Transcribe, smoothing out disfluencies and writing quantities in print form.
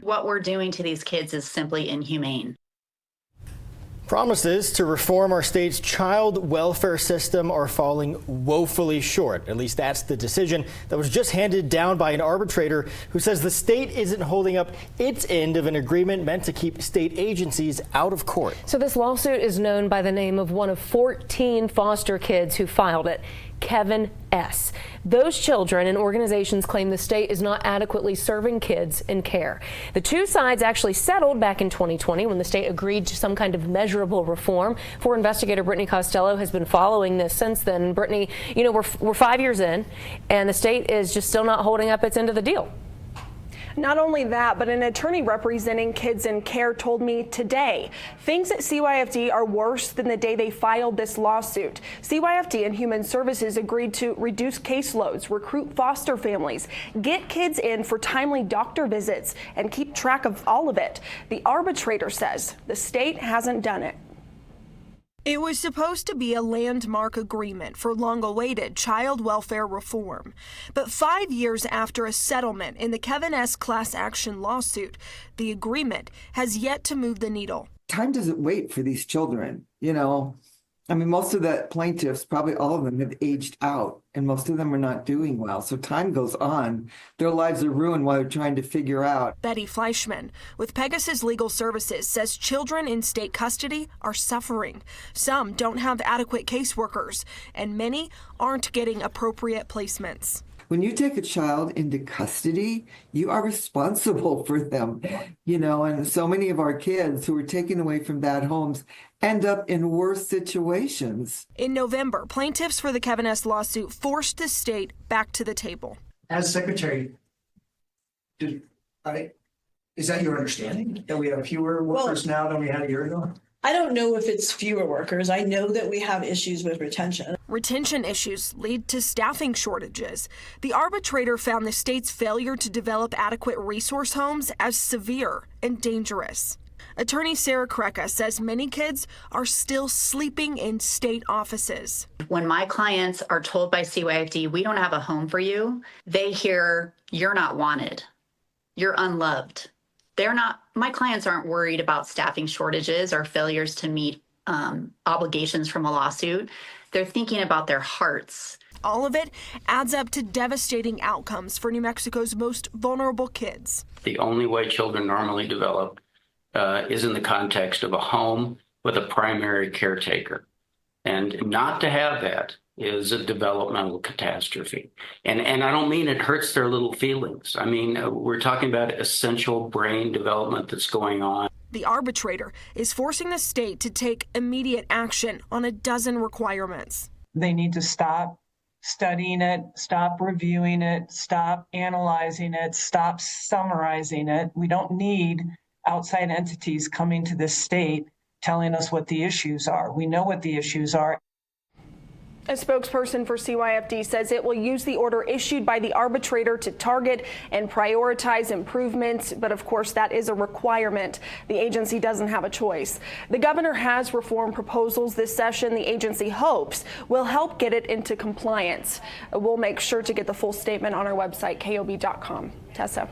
What we're doing to these kids is simply inhumane. Promises to reform our state's child welfare system are falling woefully short. At least that's the decision that was just handed down by an arbitrator who says the state isn't holding up its end of an agreement meant to keep state agencies out of court. So this lawsuit is known by the name of one of 14 foster kids who filed it, Kevin S. Those children and organizations claim the state is not adequately serving kids in care. The two sides actually settled back in 2020 when the state agreed to some kind of measurable reform. For investigator Brittany Costello has been following this since then. Brittany, you know, we're 5 years in, and the state is just still not holding up its end of the deal. Not only that, but an attorney representing kids in care told me today things at CYFD are worse than the day they filed this lawsuit. CYFD and Human Services agreed to reduce caseloads, recruit foster families, get kids in for timely doctor visits, and keep track of all of it. The arbitrator says the state hasn't done it. It was supposed to be a landmark agreement for long-awaited child welfare reform. But 5 years after a settlement in the Kevin S. class action lawsuit, the agreement has yet to move the needle. Time doesn't wait for these children, you know. I mean, most of the plaintiffs, probably all of them, have aged out, and most of them are not doing well. So time goes on. Their lives are ruined while they're trying to figure out. Betty Fleischman with Pegasus Legal Services says children in state custody are suffering. Some don't have adequate caseworkers, and many aren't getting appropriate placements. When you take a child into custody, you are responsible for them, you know, and so many of our kids who are taken away from bad homes end up in worse situations. In November, plaintiffs for the Kevin S. lawsuit forced the state back to the table. As secretary, is that your understanding, that we have fewer workers now than we had a year ago? I don't know if it's fewer workers. I know that we have issues with retention. Retention issues lead to staffing shortages. The arbitrator found the state's failure to develop adequate resource homes as severe and dangerous. Attorney Sarah Kreka says many kids are still sleeping in state offices. When my clients are told by CYFD, we don't have a home for you, they hear, you're not wanted, you're unloved. My clients aren't worried about staffing shortages or failures to meet obligations from a lawsuit. They're thinking about their hearts. All of it adds up to devastating outcomes for New Mexico's most vulnerable kids. The only way children normally develop is in the context of a home with a primary caretaker. And not to have that is a developmental catastrophe. And I don't mean it hurts their little feelings. I mean, we're talking about essential brain development that's going on. The arbitrator is forcing the state to take immediate action on a dozen requirements. They need to stop studying it, stop reviewing it, stop analyzing it, stop summarizing it. We don't need outside entities coming to this state telling us what the issues are. We know what the issues are. A spokesperson for CYFD says it will use the order issued by the arbitrator to target and prioritize improvements, but of course that is a requirement. The agency doesn't have a choice. The governor has reform proposals this session the agency hopes will help get it into compliance. We'll make sure to get the full statement on our website, KOB.com. Tessa.